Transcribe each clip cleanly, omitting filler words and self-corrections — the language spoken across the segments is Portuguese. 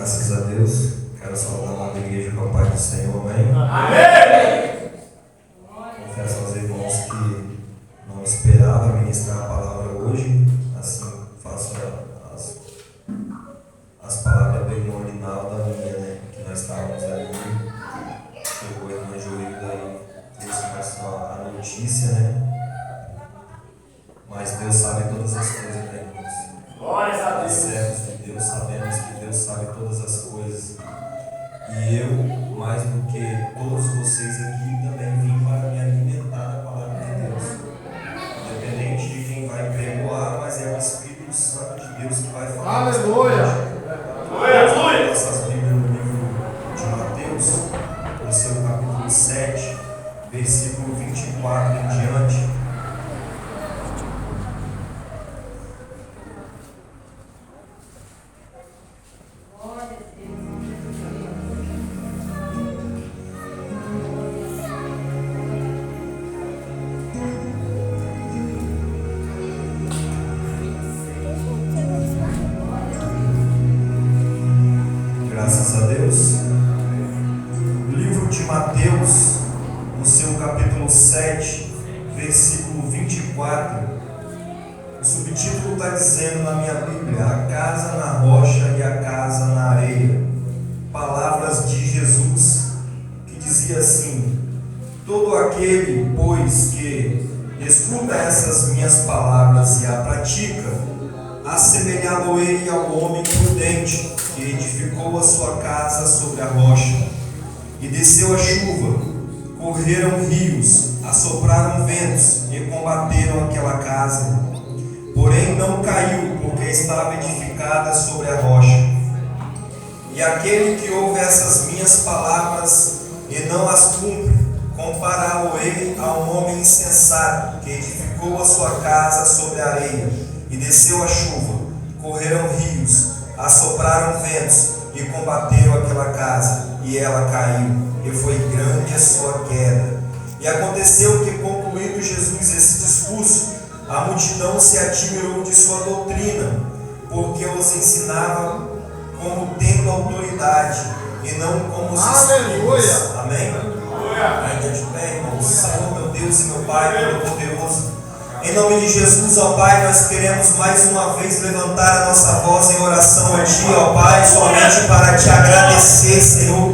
Graças a Deus. Quero saudar a igreja com a paz do Senhor, amém? Amém! Confesso aos irmãos que não esperava ministrar a palavra hoje. Assim, faço as palavras do irmão Linaldo da minha, né? Que nós estávamos ali. Chegou a irmã Joilda e trouxe a notícia, né? Mas Deus sabe todas as coisas, né, irmãos? Glórias a Deus. Servos de Deus, sabemos que Deus sabe todas as coisas. E eu, mais do que todos vocês aqui, também vim para me alimentar da palavra de Deus. Independente de quem vai pregoar, mas é o Espírito Santo de Deus que vai falar. Aleluia! Aleluia! Nossas Bíblias no livro de Mateus, no seu capítulo 7, versículo 24 em diante. Graças a Deus. O livro de Mateus, no seu capítulo 7, versículo 24, o subtítulo está dizendo na minha Bíblia: a casa na rocha e a casa na areia. Palavras de Jesus, que dizia assim: todo aquele, pois, que escuta essas minhas palavras e a pratica, assemelhá-lo-ei ao homem prudente, que edificou a sua casa sobre a rocha. E desceu a chuva, correram rios, assopraram ventos e combateram aquela casa. Porém não caiu, porque estava edificada sobre a rocha. E aquele que ouve essas minhas palavras e não as cumpre, compará-lo-ei a um homem insensato, que edificou a sua casa sobre a areia. E desceu a chuva, correram rios, assopraram ventos e combateram aquela casa, e ela caiu, e foi grande a sua queda. E aconteceu que, concluído Jesus esse discurso, a multidão se admirou de sua doutrina, porque os ensinava como tendo autoridade, e não como os escribas. Amém? Ainda de pé, irmãos. Senhor, meu Deus e meu Pai Todo-Poderoso, em nome de Jesus, ó Pai, nós queremos mais uma vez levantar a nossa voz em oração a Ti, ó Pai, somente para Te agradecer, Senhor,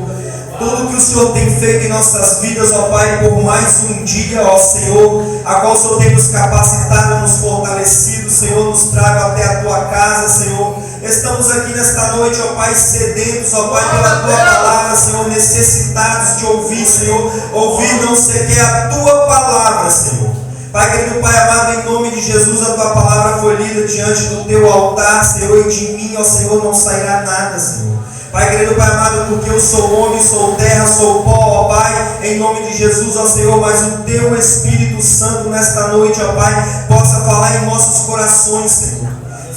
tudo que o Senhor tem feito em nossas vidas, ó Pai, por mais um dia, ó Senhor, a qual o Senhor tem nos capacitado, nos fortalecido, Senhor, nos traga até a Tua casa, Senhor. Estamos aqui nesta noite, ó Pai, sedentos, ó Pai, pela Tua palavra, Senhor, necessitados de ouvir, Senhor, ouvir não sequer a Tua palavra, Senhor. Pai querido, Pai amado, em nome de Jesus, a Tua palavra foi lida diante do Teu altar, Senhor, e de mim, ó Senhor, não sairá nada, Senhor. Pai querido, Pai amado, porque eu sou homem, sou terra, sou pó, ó Pai, em nome de Jesus, ó Senhor, mas o Teu Espírito Santo nesta noite, ó Pai, possa falar em nossos corações, Senhor.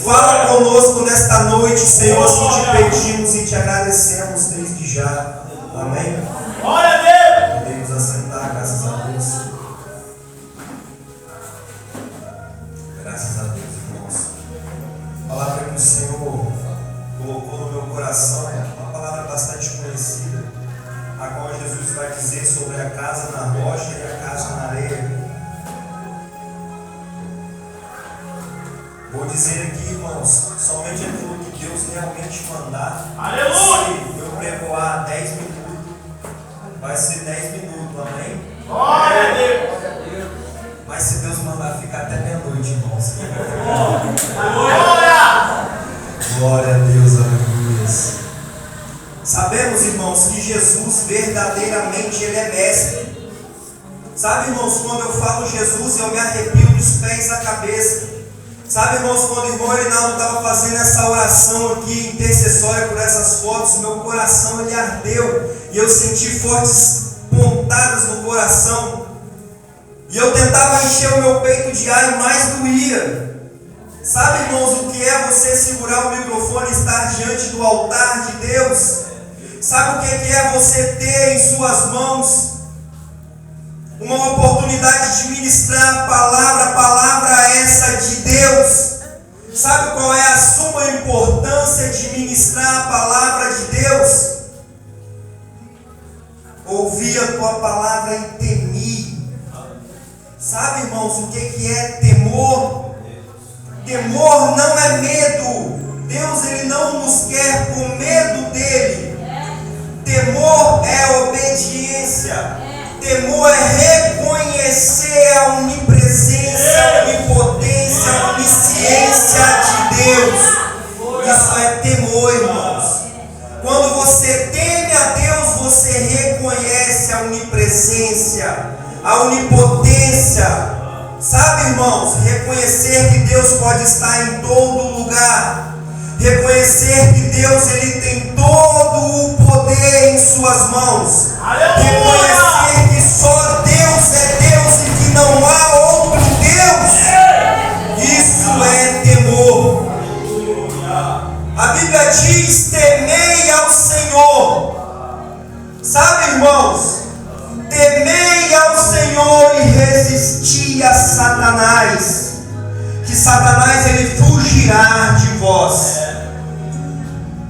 Fala conosco nesta noite, Senhor, assim te pedimos e te agradecemos desde já. Amém? Glória a Deus! Podemos assentar, graças a Deus. Graças a Deus, irmãos. A palavra que o Senhor colocou no meu coração é uma palavra bastante conhecida, a qual Jesus vai dizer sobre a casa na rocha e a casa na areia. Vou dizer aqui, irmãos, somente aquilo que Deus realmente mandar. Aleluia! Se eu pregoar 10 minutos, vai ser 10 minutos, amém? Glória a Deus! Mas se Deus mandar ficar até meia-noite, irmãos. Glória! Glória a Deus, aleluia. Sabemos, irmãos, que Jesus verdadeiramente Ele é mestre. Sabe, irmãos, quando eu falo Jesus, eu me arrepio dos pés à cabeça. Sabe, irmãos, quando o irmão Reinaldo estava fazendo essa oração aqui, intercessória por essas fotos, meu coração ele ardeu. E eu senti fortes pontadas no coração. E eu tentava encher o meu peito de ar e mais doía. Sabe, irmãos, o que é você segurar o microfone e estar diante do altar de Deus? Sabe o que é você ter em suas mãos uma oportunidade de ministrar a palavra essa de Deus? Sabe qual é a suma importância de ministrar a palavra de palavra e temi. Sabe, irmãos, o que é temor? Temor não é medo. Deus, ele não nos quer com medo dele. Temor é obediência. Temor é reconhecer a onipresença, a onipotência, a onisciência de Deus. Isso é temor, irmãos. Quando você teme a Deus, você reconhece a onipresença, a onipotência. Sabe, irmãos, reconhecer que Deus pode estar em todo lugar. Reconhecer que Deus, ele tem todo o poder em suas mãos. Reconhecer que só Deus é Deus e que não há outro Deus. Isso é temor. A Bíblia diz: temei ao Senhor. Sabe, irmãos, temei ao Senhor e resisti a Satanás, que Satanás ele fugirá de vós.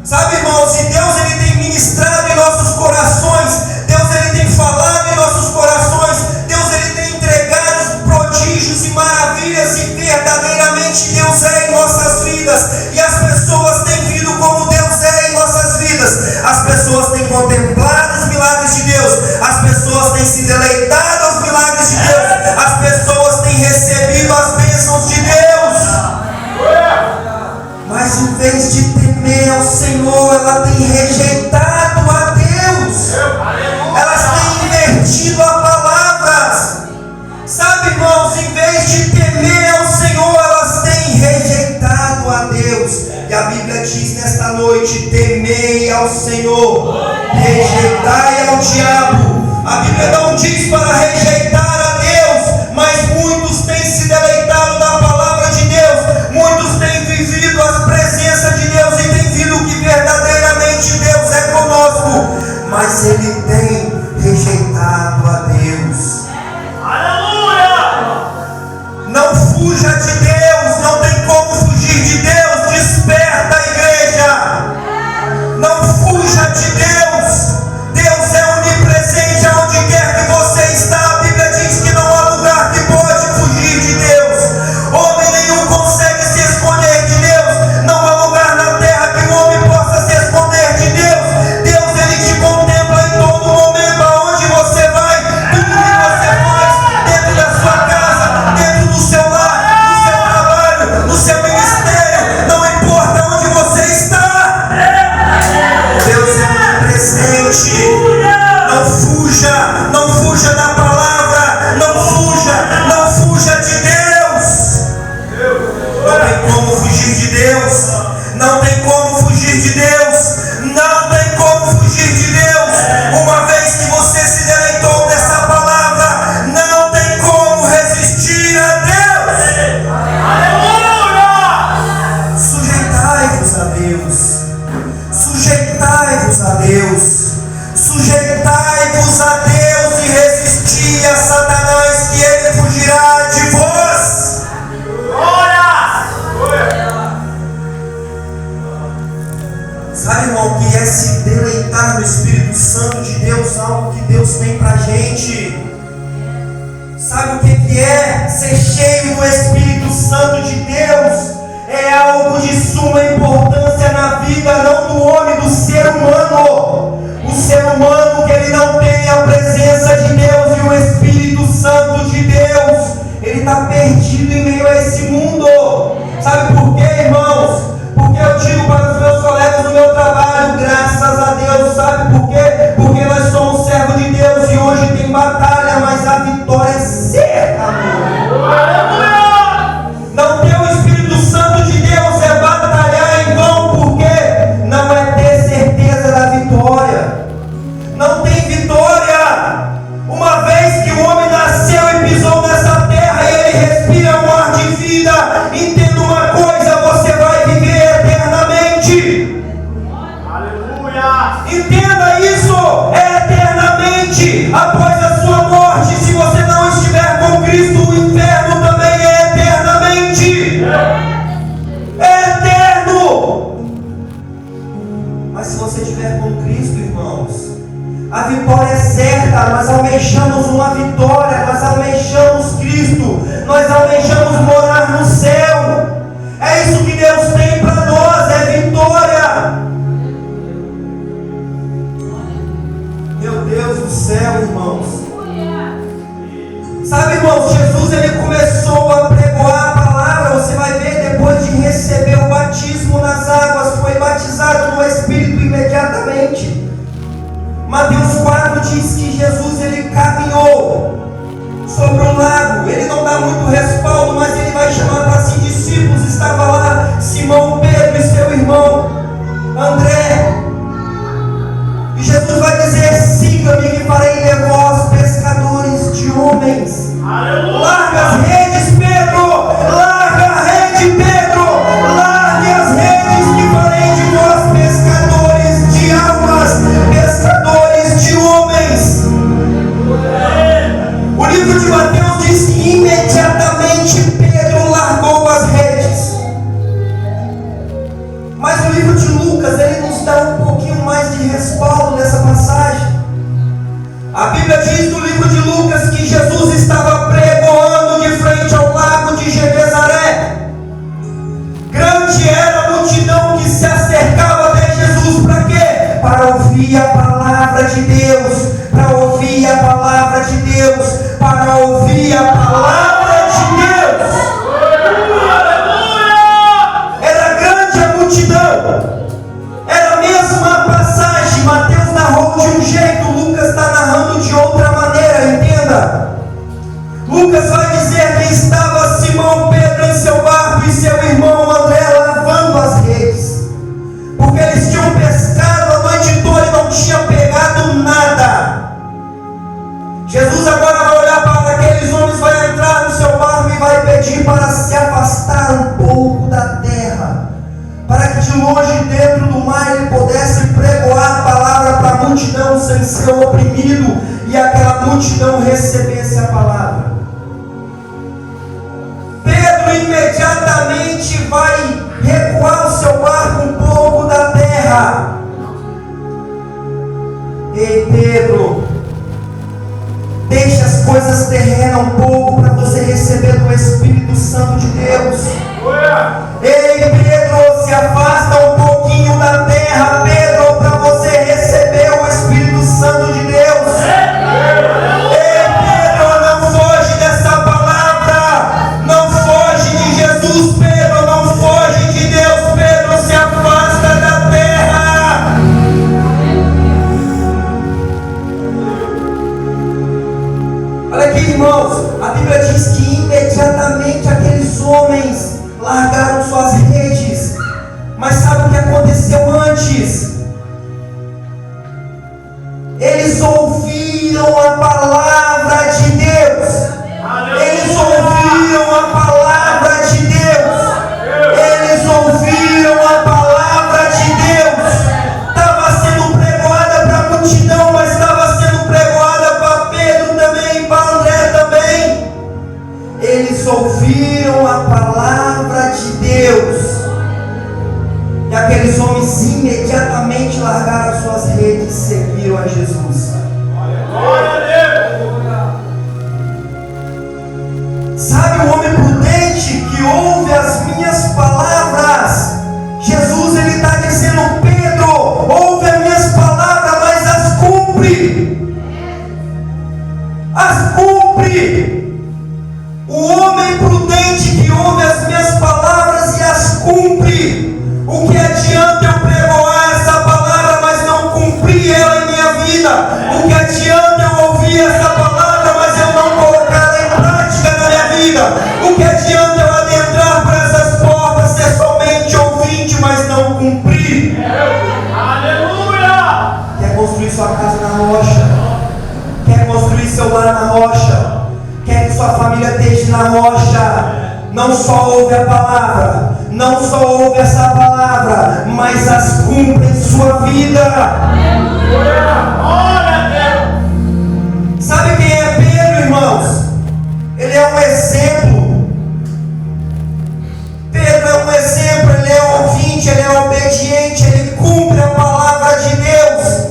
Sabe, irmãos, e Deus ele tem ministrado em nossos corações, Deus ele tem falado em nossos corações, Deus ele tem entregado prodígios e maravilhas, e verdadeiramente Deus é em nossas vidas, e as pessoas têm vindo como Deus é em nossas vidas. As pessoas têm contemplado os milagres de Deus, as pessoas têm se deleitado aos milagres de Deus, as pessoas têm recebido as bênçãos de Deus. Mas em vez de temer ao Senhor, ela tem rejeitado a Deus. Elas têm invertido a palavras. Sabe, irmãos, em vez de temer ao Senhor, elas têm rejeitado a Deus. E a Bíblia diz nesta noite: temei ao Senhor, rejeitai ao diabo. A Bíblia não diz para rejeitar a Deus, mas muitos têm se deleitado da palavra de Deus, muitos têm vivido as presenças de Deus e têm visto que verdadeiramente Deus é conosco, mas ele tem rejeitado a Deus. Não fuja de Deus, não tem como fugir de Deus. Desperta a igreja, não fuja de Deus. Deus é onipresente aonde quer que você está. A Bíblia diz que não há lugar que pode fugir de Deus. Homem nenhum consegue se esconder de Deus. Não há lugar na terra que o homem possa se esconder de Deus. Deus ele te contempla em todo momento, aonde você vai, tudo que você faz, dentro da sua casa, dentro do seu lar, no seu trabalho, no seu ministério, não importa onde você está. Deus é presente. Não fuja, não fuja da palavra, não fuja de Deus. Não tem como fugir de Deus, não tem como fugir de Deus, não tem como fugir de Deus. Uma vez que você se deleitou dessa palavra, não tem como resistir a Deus. Sujeitai-vos a Deus, sujeitai-vos a Deus, sujeitai-vos a Deus e resisti a Satanás, que ele fugirá de vós. Sabe, irmão, que é se deleitar no Espírito Santo de Deus, algo que Deus tem pra gente. Sabe o que é ser cheio do Espírito Santo de Deus? É algo de suma importância na vida, não do homem, do ser humano. O ser humano que ele não tem a presença de Deus e o Espírito Santo de Deus, ele está perdido em meio a esse mundo. Sabe por quê, irmãos? Porque eu digo para os meus colegas do meu trabalho, graças a Deus. Sabe por quê? Porque nós somos servos de Deus e hoje tem batalha, mas a vitória é certa, amor. Não ter o Espírito Santo de Deus é batalhar em vão, porque não é ter certeza da vitória. Não tem vitória. Uma vez que o homem nasceu e pisou nessa terra e ele respira um ar de vida, entenda uma coisa: você vai viver eternamente. Aleluia! Entenda isso, eternamente. Após a sua morte, se você não estiver com Cristo, o inferno também é eternamente. É eterno. Mas se você estiver com Cristo, irmãos, A vitória é certa, nós almejamos uma vitória, nós almejamos Cristo, nós almejamos morar no céu. É isso que Deus tem para nós, é vitória. Meu Deus do céu, irmãos. Sabe, irmãos, Jesus ele começou a pregoar a palavra. Você vai ver, depois de receber o batismo nas águas, foi batizado no Espírito imediatamente. Mateus 4 diz que Jesus ele caminhou sobre o lago. Ele não dá muito respaldo, mas ele vai chamar para si discípulos. Estava lá Simão Pedro e seu irmão André. E Jesus vai dizer: siga-me que farei de vós pescadores de homens. Aleluia! Larga as redes, Pedro! Larga a rede, Pedro! Largue as redes que farei de vós pescadores de almas, pescadores de homens. O livro de Mateus diz que imediatamente Pedro largou as redes. Mas o livro de Lucas ele nos dá um pouquinho mais de respaldo nessa passagem. A Bíblia diz no livro de Lucas que Jesus estava pregoando de frente ao lago de Genezaré. Grande era a multidão que se acercava até Jesus. Para quê? Para ouvir a palavra de Deus. Para ouvir a palavra de Deus. Para ouvir a palavra de Deus. Era grande a multidão. Era a mesma passagem. Mateus narrou de um jeito, Lucas está narrando de outra maneira, entenda. Lucas vai dizer que estava Simão Pedro em seu barco e seu irmão André lavando as redes, porque eles tinham pescado a noite toda e não tinham pegado nada. Jesus agora vai olhar para aqueles homens, vai entrar no seu barco e vai pedir para se afastar um pouco da terra, para que de longe, dentro do mar, ele pudesse pregoar a palavra para a multidão sem ser oprimido, e aquela multidão recebesse a palavra. Pedro imediatamente vai recuar o seu barco um pouco da terra. Ei, Pedro, deixe as coisas terrenas um pouco para você receber do Espírito Santo de Deus. Ei, Pedro, se afasta um pouquinho da terra, Pedro, para você receber o Espírito Santo de Deus. Ei, Pedro, não foge dessa palavra, não foge de Jesus, Pedro, não foge de Deus, Pedro, se afasta da terra. Olha aqui, irmãos, a Bíblia diz que imediatamente aqueles homens largaram suas redes. Mas sabe o que aconteceu antes? Eles ouviram a palavra de Deus. Eles ouviram a palavra de Deus. Eles ouviram a palavra de Deus. Estava sendo pregoada para a multidão, mas estava sendo pregoada para Pedro também e para André também. Eles ouviram a palavra de Deus. E aqueles homens imediatamente largaram suas redes e seguiram a Jesus. Glória a Deus! Sabe o homem prudente que ouve as minhas palavras? Jesus ele está dizendo: Pedro, ouve as minhas palavras, mas as cumpre. As cumpre. O homem prudente que ouve as minhas palavras e as cumpre. O que adianta eu pregoar essa palavra, mas não cumprir ela em minha vida? O que adianta eu ouvir essa palavra, mas eu não colocar ela em prática na minha vida? O que adianta eu adentrar por essas portas, ser somente ouvinte, mas não cumprir? Aleluia! Quer construir sua casa na rocha? Quer construir seu lar na rocha? Quer que sua família esteja na rocha? Não só ouve a palavra, não só ouve essa palavra, mas as cumpre em sua vida. Sabe quem é Pedro, irmãos? Ele é um exemplo. Pedro é um exemplo, ele é ouvinte, ele é obediente, ele cumpre a palavra de Deus.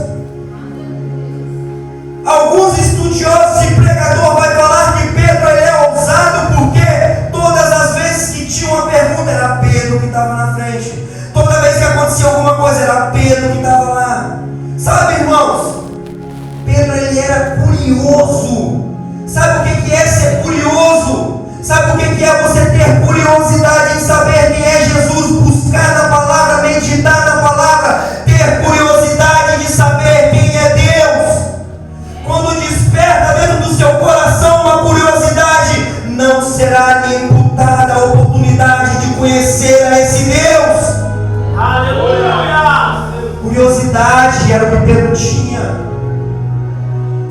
Pedro que estava lá. Sabe, irmãos, Pedro ele era curioso. Sabe o que é ser curioso? Sabe o que é você ter curiosidade em saber quem é Jesus? Buscar na palavra, meditar na palavra, ter curiosidade de saber quem é Deus. Quando desperta dentro do seu coração uma curiosidade, não será lhe imputada a oportunidade de conhecer a esse Deus. Aleluia! Curiosidade era o que Pedro tinha.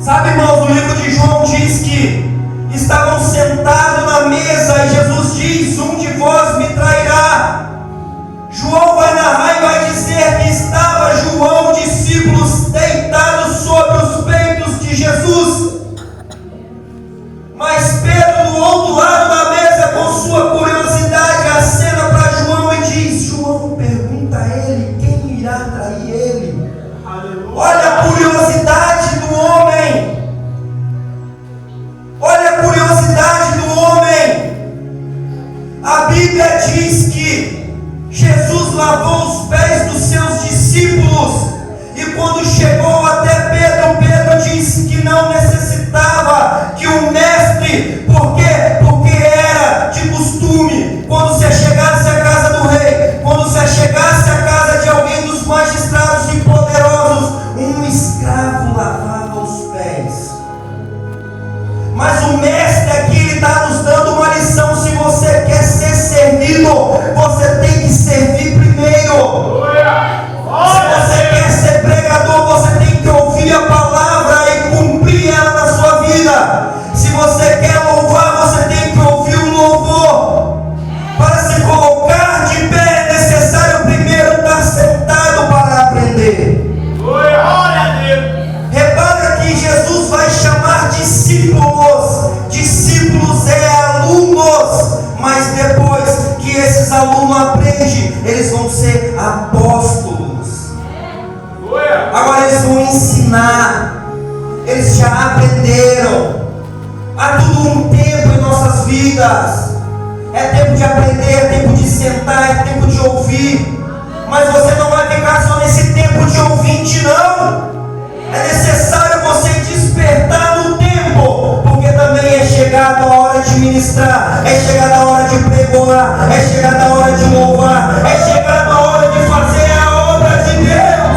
Sabe, irmãos, o livro de João diz que estavam sentados na mesa e Jesus diz: um de vós me trairá. João vai narrar e vai dizer que estava João, discípulos, deitados sobre os peitos de Jesus. Mas Pedro, do outro lado da mesa, com sua curiosidade, acena para João e diz: João, pergunta a ele quem irá trair ele. Olha a curiosidade do homem. Olha a curiosidade do homem. A Bíblia diz que Jesus lavou os pés dos seus discípulos. E quando chegou até Pedro, Pedro disse que não necessitava que o mestre, por quê? Porque era de costume, quando você chegasse à casa do rei, quando você chegasse à casa de alguém dos magistrados e poderosos, um escravo lavava os pés. Mas o mestre aqui ele está nos dando uma lição. Se você quer ser servido, você tem que servir primeiro. Se você quer ser pregador, você tem que ouvir a palavra e cumprir ela na sua vida. Se você quer louvar, você tem que ouvir o louvor. Para se colocar de pé é necessário primeiro estar sentado para aprender. Repara que Jesus vai chamar discípulos. Discípulos é alunos. Mas depois que esses alunos aprendem, eles vão ser apóstolos. Agora eles vão ensinar. Eles já aprenderam. Há tudo um tempo em nossas vidas. É tempo de aprender, é tempo de sentar, é tempo de ouvir. Mas você não vai ficar só nesse tempo de ouvinte, não. É necessário você despertar no tempo, porque também é chegada a hora de ministrar, é chegada a hora de pregoar, é chegada a hora de louvar, é chegada a hora de fazer a obra de Deus.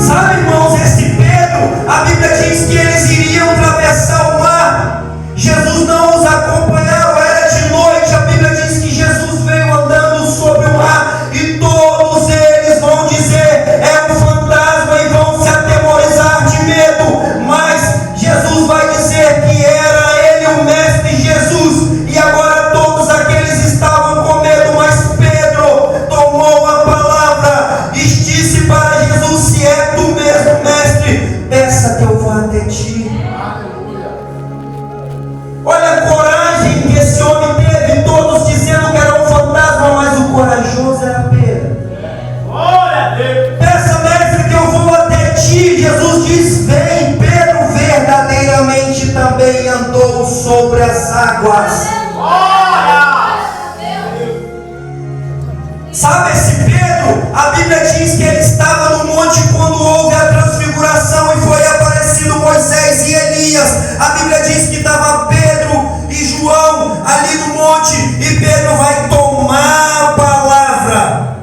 Sabe, irmãos, esse Pedro, a Bíblia diz que eles iriam atravessar o mar. Jesus não os acompanhava, era de noite. A Bíblia diz que Jesus veio andando sobre o mar e todos eles vão dizer: é um fantasma, e vão se atemorizar de medo. Mas Jesus vai dizer que era ele o mestre Jesus. E agora todos aqueles estavam com medo, mas Pedro tomou a palavra e disse para Jesus: se é tu mesmo, mestre, peça que eu vá até ti. Olha a coragem que esse homem teve, todos dizendo que era um fantasma, mas o corajoso era Pedro. Peça, mestre, que eu vou até ti. Jesus diz: vem. Pedro verdadeiramente também andou sobre as águas. Sabe esse Pedro? A Bíblia diz que ele estava no monte quando houve a transfiguração e foi aparecido Moisés e Elias. A Bíblia diz que estava Pedro e João ali no monte, e Pedro vai tomar a palavra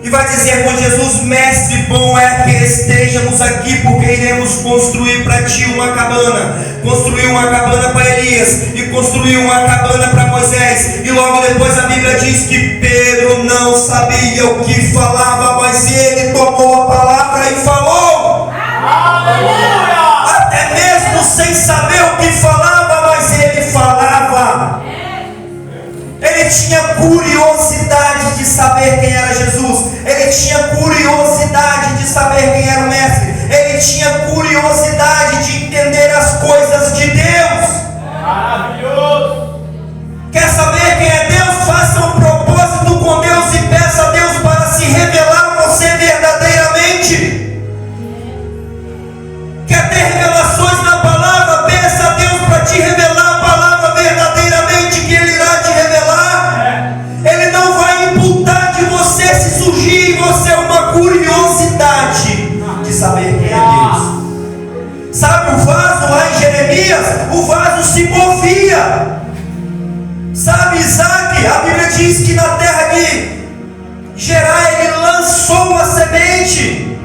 e vai dizer com Jesus: mestre, bom é que estejamos aqui, porque iremos construir para ti uma cabana. Construiu uma cabana para Elias e construiu uma cabana para Moisés. E logo depois a Bíblia diz que Pedro não sabia o que falava, mas ele tomou a palavra e falou. Aleluia! Até mesmo sem saber o que falava, mas ele falava. Ele tinha curiosidade de saber quem era Jesus. Ele tinha curiosidade de saber quem era o mestre. Ele tinha curiosidade de entender as coisas de Deus. Maravilhoso! Quer saber quem é Deus? Faça um propósito com Deus e peça a Deus para se revelar a você verdadeiramente. Quer ter revelações na palavra? Peça a Deus para te revelar a palavra verdadeiramente, que Ele irá te revelar. diz que na terra de Gerar ele lançou a semente.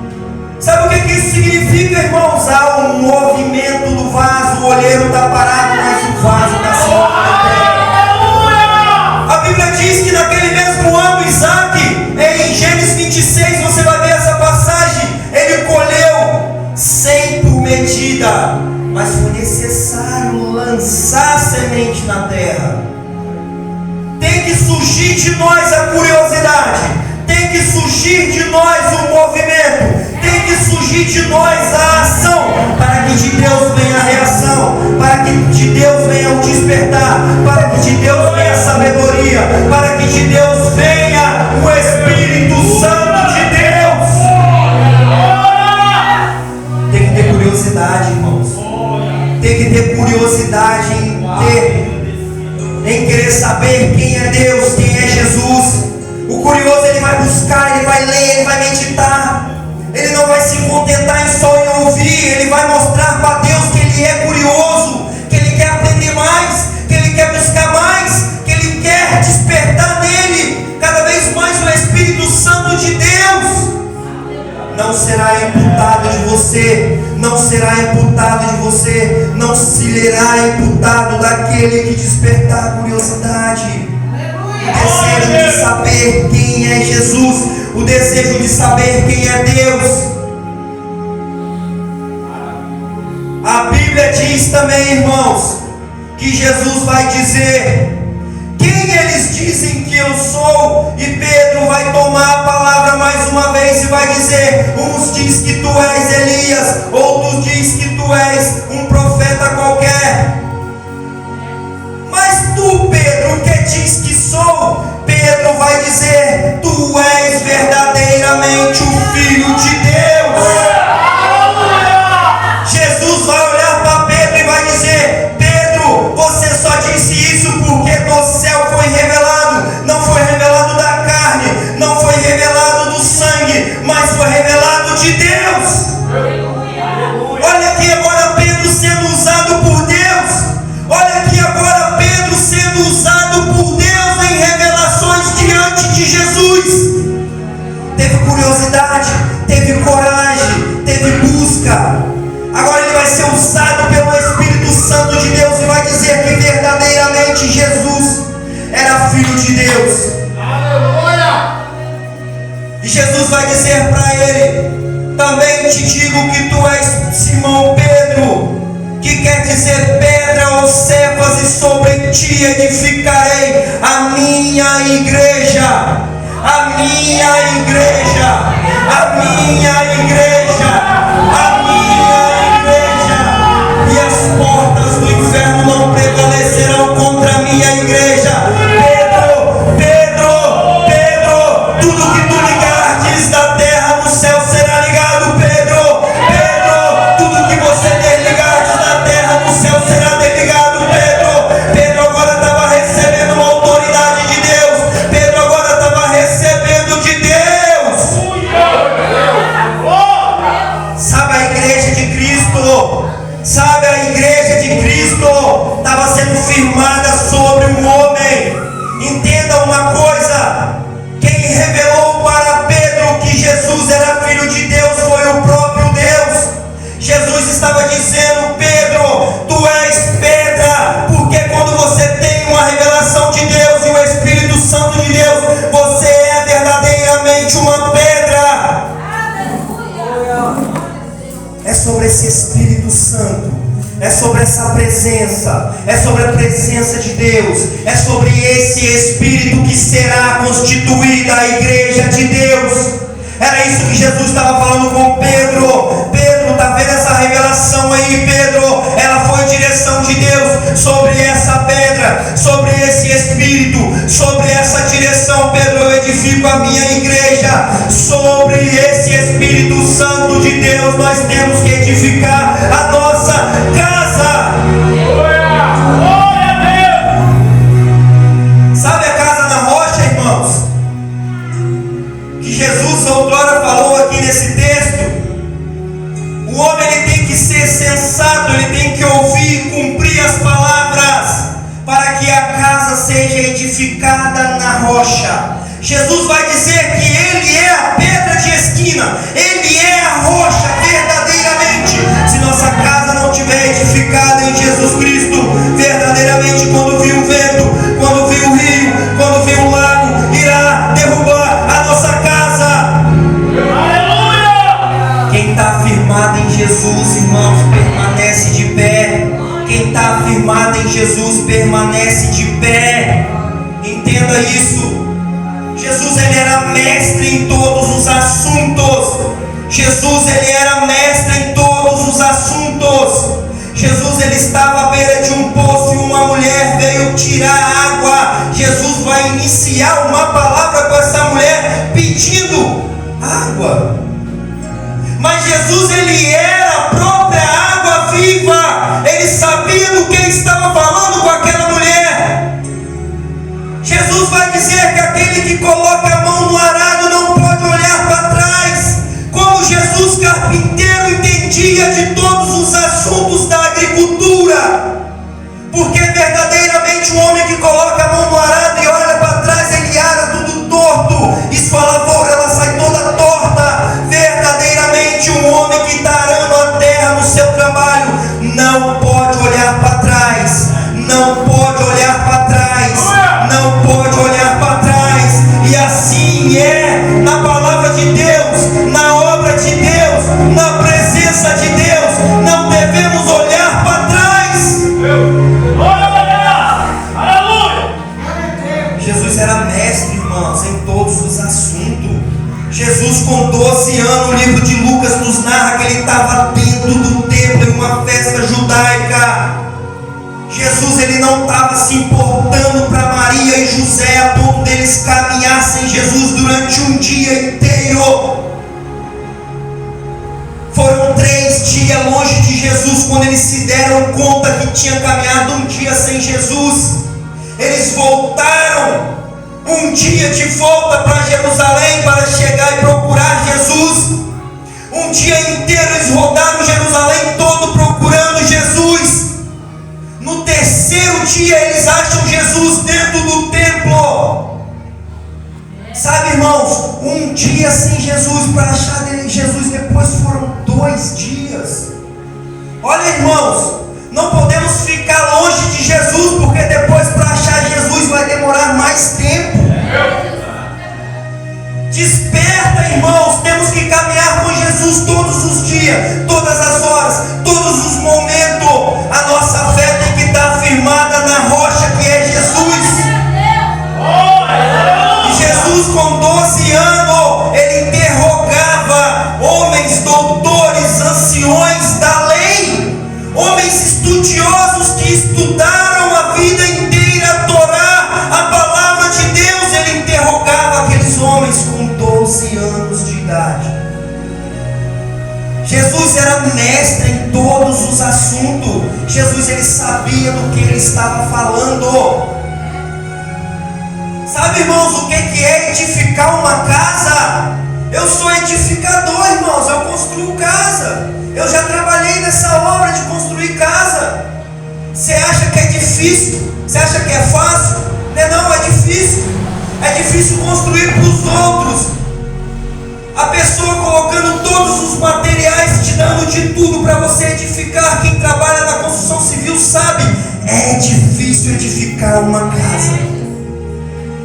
Sabe o que isso significa, irmãos? Há um movimento do vaso, o olheiro está parado, mas o vaso está sempre na terra. A Bíblia diz que naquele mesmo ano, Isaac, em Gênesis 26, você vai ver essa passagem, ele colheu 100 por medida, mas foi necessário lançar a semente na terra. Tem que surgir de nós a curiosidade, tem que surgir de nós o movimento, tem que surgir de nós a ação, para que de Deus venha a reação, para que de Deus venha o despertar, para que de Deus venha a sabedoria, para que de Deus venha o Espírito Santo de Deus. Tem que ter curiosidade, irmãos. Tem que ter curiosidade em querer saber quem é Deus, quem é Jesus. O curioso, ele vai buscar, ele vai ler, ele vai meditar. Ele não vai se contentar em só em ouvir. Ele vai mostrar para Deus que ele é curioso, que ele quer aprender mais, que ele quer buscar mais, que ele quer despertar nele cada vez mais o Espírito Santo de Deus. Não será imputado de você, não será imputado de você, não se será imputado daquele que despertar a curiosidade. O desejo de saber quem é Jesus, o desejo de saber quem é Deus. A Bíblia diz também, irmãos, que Jesus vai dizer: quem eles dizem que eu sou? E Pedro vai tomar a palavra mais uma vez e vai dizer: uns diz que tu és Elias, outros diz que tu és um profeta qualquer. Mas tu, Pedro, que diz que sou? Pedro vai dizer: tu és verdadeiramente o Filho de Deus. Jesus vai olhar para Pedro e vai dizer: Pedro, você só disse isso porque do céu foi revelado. Não foi revelado da carne, não foi revelado do sangue, mas foi revelado de Deus. Olha aqui agora Pedro sendo usado por Deus. Olha aqui agora Pedro sendo usado por Deus em revelações diante de Jesus. Teve curiosidade, teve coragem, teve busca. Agora ele vai ser usado pelo Espírito Santo de Deus e vai dizer que verdadeiramente Jesus era Filho de Deus. Aleluia! E Jesus vai dizer para ele: também te digo que tu és Simão Pedro, que quer dizer pedra ou Cefas, e sobre ti edificarei a minha igreja. A minha igreja, a minha igreja, a minha igreja. E as portas do inferno não prevalecerão contra a minha igreja. Pedro, Pedro, Pedro, tudo que tu ligares da terra no céu será ligado. Pedro, Pedro, tudo que você desligares da terra no céu será desligado. Pedro, Pedro agora estava recebendo uma autoridade de Deus. Pedro agora estava recebendo de Deus. Sabe a igreja de Cristo? Sabe a igreja de Cristo estava sendo firmada sobre um homem. Entenda uma coisa: quem revelou para Pedro que Jesus era Filho de Deus foi o próprio Deus. Jesus estava dizendo: Pedro, tu és pedra, porque quando você tem uma revelação de Deus e o Espírito Santo de Deus, você é verdadeiramente uma pedra. É sobre esse Espírito Santo, é sobre essa presença, é sobre a presença de Deus, é sobre esse Espírito que será constituída a igreja de Deus. Era isso que Jesus estava falando com Pedro. Pedro, está vendo essa revelação aí, Pedro? Ela foi direção de Deus sobre essa pedra, sobre esse Espírito, sobre essa direção. Pedro, eu edifico a minha igreja. Sobre esse Espírito Santo de Deus nós temos que edificar a nossa casa. Sabe a casa na rocha, irmãos? Que Jesus outrora falou aqui nesse texto. O homem, ele tem que ser sensato, ele tem que ouvir e cumprir as palavras, para que a casa casa seja edificada na rocha. Jesus vai dizer que Ele é a pedra de esquina, Ele é a rocha verdadeiramente. Se nossa casa não estiver edificada em Jesus Cristo, verdadeiramente, quando vir o vento, quando vir o rio, quando vir o lago, irá derrubar a nossa casa. Aleluia! Quem está firmado em Jesus, irmãos, permanece de pé. Quem está firmado em Jesus permanece de pé. Entenda isso. Jesus, ele era mestre em todos os assuntos. Jesus, ele era mestre em todos os assuntos. Jesus, ele estava à beira de um poço e uma mulher veio tirar água. Jesus vai iniciar uma palavra com essa mulher pedindo água. Mas Jesus, ele era a própria água viva. Ele sabia do que estava falando com aquela mulher. Jesus vai dizer que aquele que coloca a mão no arado não pode olhar para trás. Como Jesus, carpinteiro, entendia de todos os assuntos da agricultura. Porque verdadeiramente o homem que coloca a mão no arado e olha para trás, ele ara tudo torto. E sua lavoura, ela sai toda torta. Verdadeiramente um homem que está arando a terra no seu trabalho não pode olhar para trás. Não pode olhar para trás. Não pode olhar para trás. E assim é na palavra de Deus, na obra de Deus, na presença de Deus. Não devemos olhar para trás. Jesus era mestre, irmãos, em todos os assuntos. Jesus, com 12 anos, o livro de Lucas nos narra que ele estava dentro do templo em uma festa judaica. Jesus, ele não estava se importando para Maria e José a ponto deles caminhassem Jesus durante um dia inteiro. Foram 3 dias longe de Jesus quando eles se deram conta que tinha caminhado um dia sem Jesus. Eles voltaram um dia de volta para Jerusalém para chegar e procurar Jesus. Um dia inteiro eles rodaram Jerusalém todo procurando Jesus. No 3º dia eles acham Jesus dentro do templo. Sabe, irmãos, um dia sem Jesus, para achar Jesus depois foram 2 dias. Olha, irmãos, não podemos ficar longe de Jesus, porque depois para achar Jesus vai demorar mais tempo. Desperta, irmãos, temos que caminhar com Jesus todos os dias, todas as horas, todos os momentos. A nossa fé tem que estar firmada na rocha que é Jesus. E Jesus, com 12 anos, ele interrogava homens, doutores, anciões da lei, homens estudiosos que estudaram a vida inteira a Torá, a palavra de Deus. Ele interrogava aqueles homens com 12 anos de idade. Jesus era mestre em todos os assuntos. Jesus, ele sabia do que ele estava falando. Sabe, irmãos, o que é edificar uma casa? Eu sou edificador, irmãos, eu construo casa. Eu já trabalhei nessa obra de construir casa. Você acha que é difícil? Você acha que é fácil? Não, é difícil. É difícil construir para os outros. A pessoa colocando todos os materiais, te dando de tudo para você edificar. Quem trabalha na construção civil sabe, é difícil edificar uma casa.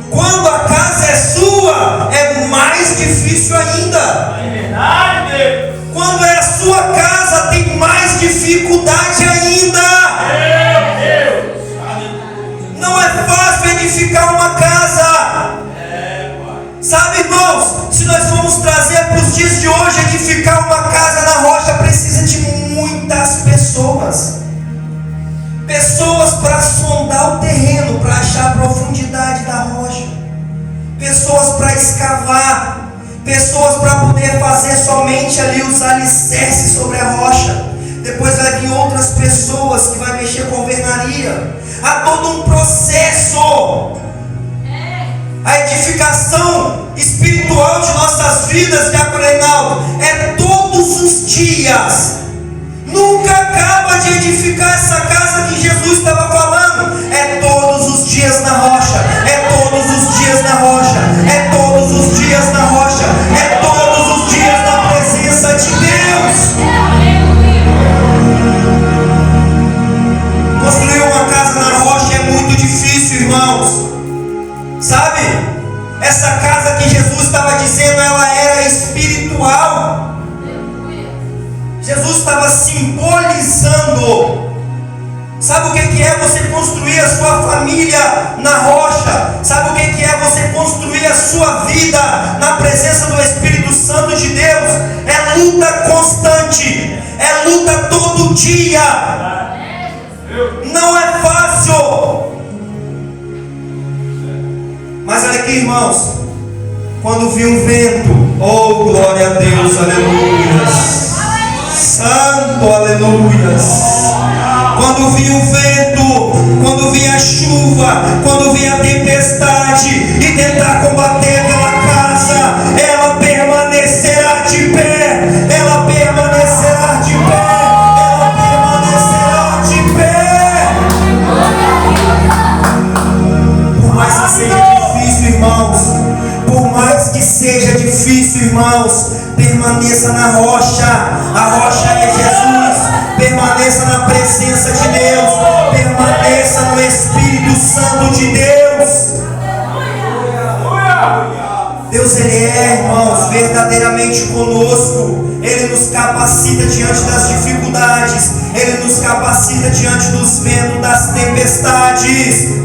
Quando a casa é sua, é mais difícil ainda. É verdade. Quando é a sua casa, tem mais dificuldade ainda. Meu Deus. Não é fácil edificar uma casa. Sabe, irmãos, se nós formos trazer para os dias de hoje, edificar uma casa na rocha precisa de muitas pessoas. Pessoas para sondar o terreno, para achar a profundidade da rocha. Pessoas para escavar. Pessoas para poder fazer somente ali os alicerces sobre a rocha. Depois vai vir outras pessoas que vai mexer com alvenaria. Há todo um processo. A edificação espiritual de nossas vidas, Diácono Reinaldo, é todos os dias. Nunca acaba de edificar essa casa que Jesus estava falando. É todos os dias na Sabe? Essa casa que Jesus estava dizendo, ela era espiritual. Jesus estava simbolizando. Sabe o que é você construir a sua família na rocha? Sabe o que é você construir a sua vida na presença do Espírito Santo de Deus? É luta constante, é luta todo dia. Não é fácil. Mas olha aqui, irmãos, quando vi um vento, oh glória a Deus, aleluias, santo, aleluias. Quando vi o vento, quando vi a chuva, quando vi a tempestade e tentar combater aquela casa, ela permanecerá de pé, ela permanecerá de pé, ela permanecerá de pé. Por mais que seja difícil, irmãos, por mais que seja difícil, irmãos, permaneça na rocha. A rocha é Jesus. Permaneça na presença de Deus. Permaneça no Espírito Santo de Deus. Deus, Ele é, irmãos, verdadeiramente conosco. Ele nos capacita diante das dificuldades. Ele nos capacita diante dos ventos, das tempestades.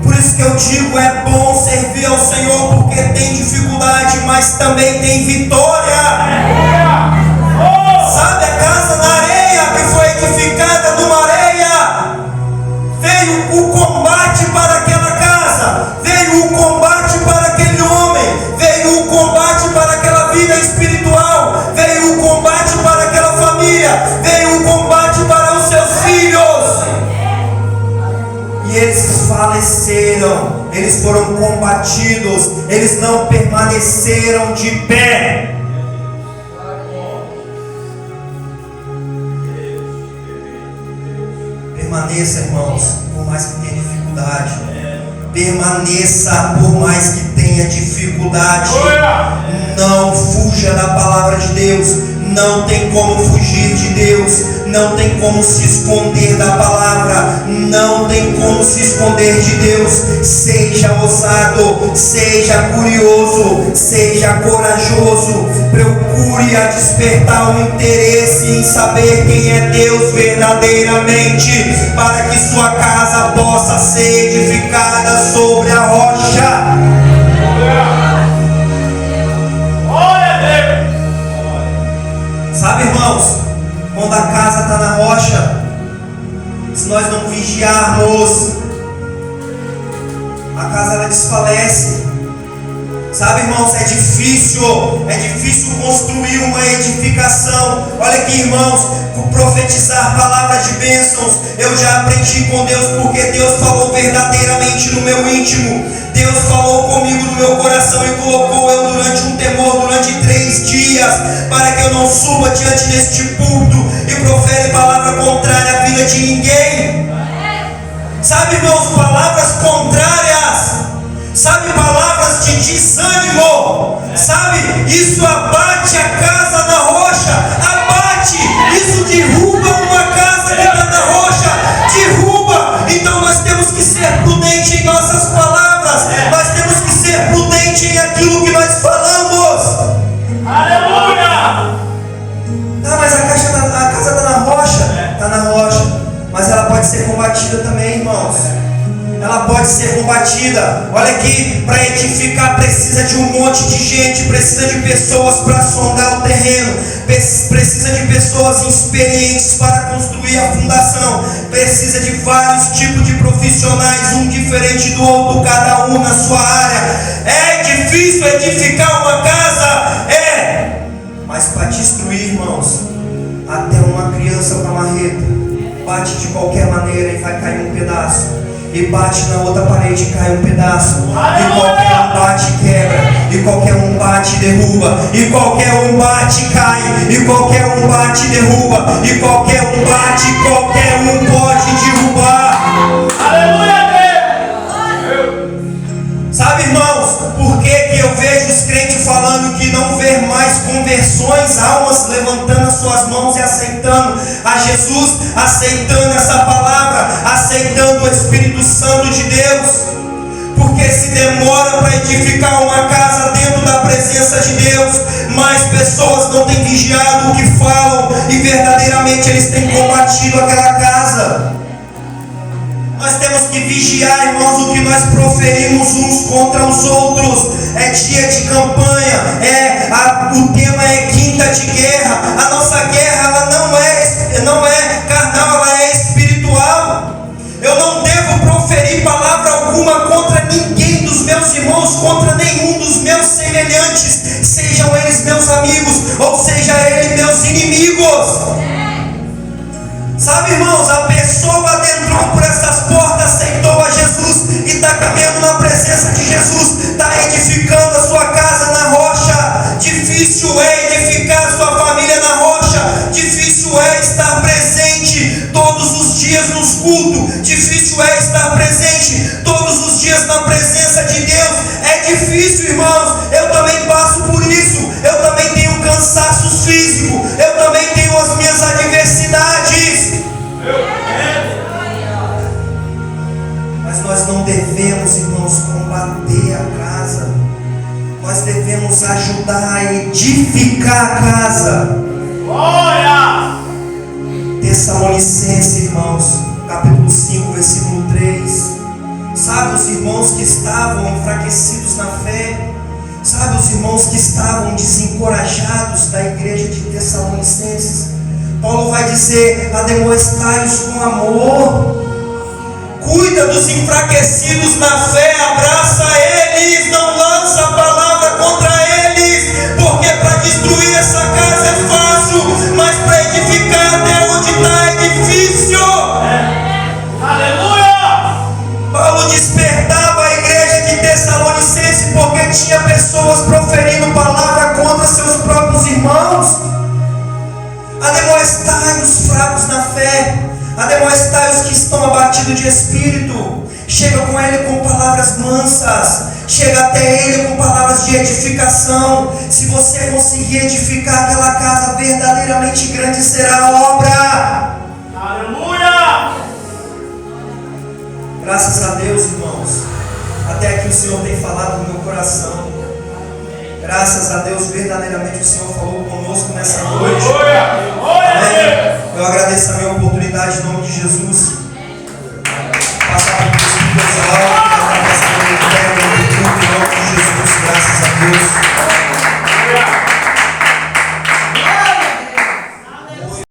Por isso que eu digo, é bom servir ao Senhor, porque tem dificuldade, mas também tem vitória. Sabe a casa na areia que foi edificada numa areia? Veio o combate para aquela casa, veio o combate para aquele homem, veio o combate para aquela vida espiritual, veio o combate para aquela família, veio o combate para os seus filhos. E eles faleceram, eles foram combatidos, eles não permaneceram de pé. Permaneça, irmãos, por mais que tenha dificuldade. Permaneça por mais que tenha dificuldade. Não fuja da palavra de Deus. Não tem como fugir de Deus. Não tem como se esconder da palavra. Não tem como se esconder de Deus. Seja ousado, seja curioso, seja corajoso. Procure a despertar o interesse em saber quem é Deus verdadeiramente, para que sua casa possa ser edificada sobre a rocha. Sabe, irmãos, quando a casa está na rocha, se nós não vigiarmos, a casa ela desfalece. Sabe, irmãos, é difícil construir uma edificação. Olha aqui, irmãos, profetizar palavras de bênçãos, eu já aprendi com Deus, porque Deus falou verdadeiramente no meu íntimo. Deus falou comigo no meu coração e colocou eu durante um temor, durante 3 dias, para que eu não suba diante deste púlpito e profere palavra contrária à vida de ninguém. Sabe, irmãos, palavras contrárias, sabe, palavras de desânimo, sabe, isso abate a casa na rocha, abate, isso derruba uma casa que está na rocha, derruba. Então nós temos que ser prudentes em nossas palavras, nós temos que ser prudentes em aquilo que nós falamos. Aleluia! Ah, mas a casa está na rocha, está na rocha, mas ela pode ser combatida também, irmãos. Ela pode ser combatida. Olha aqui, para edificar precisa de um monte de gente, precisa de pessoas para sondar o terreno, precisa de pessoas experientes para construir a fundação, precisa de vários tipos de profissionais, um diferente do outro, cada um na sua área. É difícil edificar uma casa? É, mas para destruir, irmãos, até uma criança com a marreta bate de qualquer maneira e vai cair um pedaço. E bate na outra parede e cai um pedaço. E qualquer um bate e quebra. E qualquer um bate e derruba. E qualquer um bate e cai. E qualquer um bate e derruba. E qualquer um bate e qualquer um pode derrubar. Aleluia! Sabe, irmãos, por que eu vejo os crentes falando que não vê mais conversões, almas levantando as suas mãos e aceitando a Jesus, aceitando essa palavra, aceitando o Espírito Santo de Deus? Porque se demoram para edificar uma casa dentro da presença de Deus. Mais pessoas não têm vigiado o que falam e verdadeiramente eles têm combatido aquela casa. Nós temos que vigiar, irmãos, o que nós proferimos uns contra os outros. É dia de campanha, o tema é quinta de guerra. A nossa guerra ela não é carnal, ela é espiritual. Eu não devo proferir palavra alguma contra ninguém dos meus irmãos, contra nenhum dos meus semelhantes, sejam eles meus amigos ou seja eles meus inimigos. Sabe, irmãos, a pessoa adentrou por essas portas, aceitou a Jesus e está caminhando na presença de Jesus, está edificando a sua casa na rocha. Difícil é edificar a sua família na rocha, difícil é estar presente todos os dias nos cultos, difícil é estar presente todos os dias na presença de Deus. É difícil, irmãos, eu também passo por isso, eu também tenho cansaços físicos, eu também tenho as minhas adversidades. Mas nós não devemos, irmãos, combater a casa. Nós devemos ajudar a edificar a casa. Glória! Tessalonicenses, irmãos, capítulo 5, versículo 3. Sabe, os irmãos que estavam enfraquecidos na fé, sabe, os irmãos que estavam desencorajados da igreja de Tessalonicenses, Paulo vai dizer: ademoestai-os com amor, cuida dos enfraquecidos na fé, abraça eles, não lança a palavra contra eles, porque para destruir essa casa é fácil, mas para edificar até onde está é difícil. Aleluia! Paulo despertava a igreja de Tessalonicenses porque tinha pessoas proferindo palavra contra seus próprios irmãos. Ademoestai os fracos na fé, ademoestai os que estão abatidos de espírito. Chega com ele com palavras mansas, chega até ele com palavras de edificação. Se você conseguir edificar aquela casa, verdadeiramente grande será a obra. Aleluia! Graças a Deus, irmãos, até aqui o Senhor tem falado no meu coração. Graças a Deus, verdadeiramente o Senhor falou conosco nessa noite. Glória! Eu agradeço a minha oportunidade em nome de Jesus.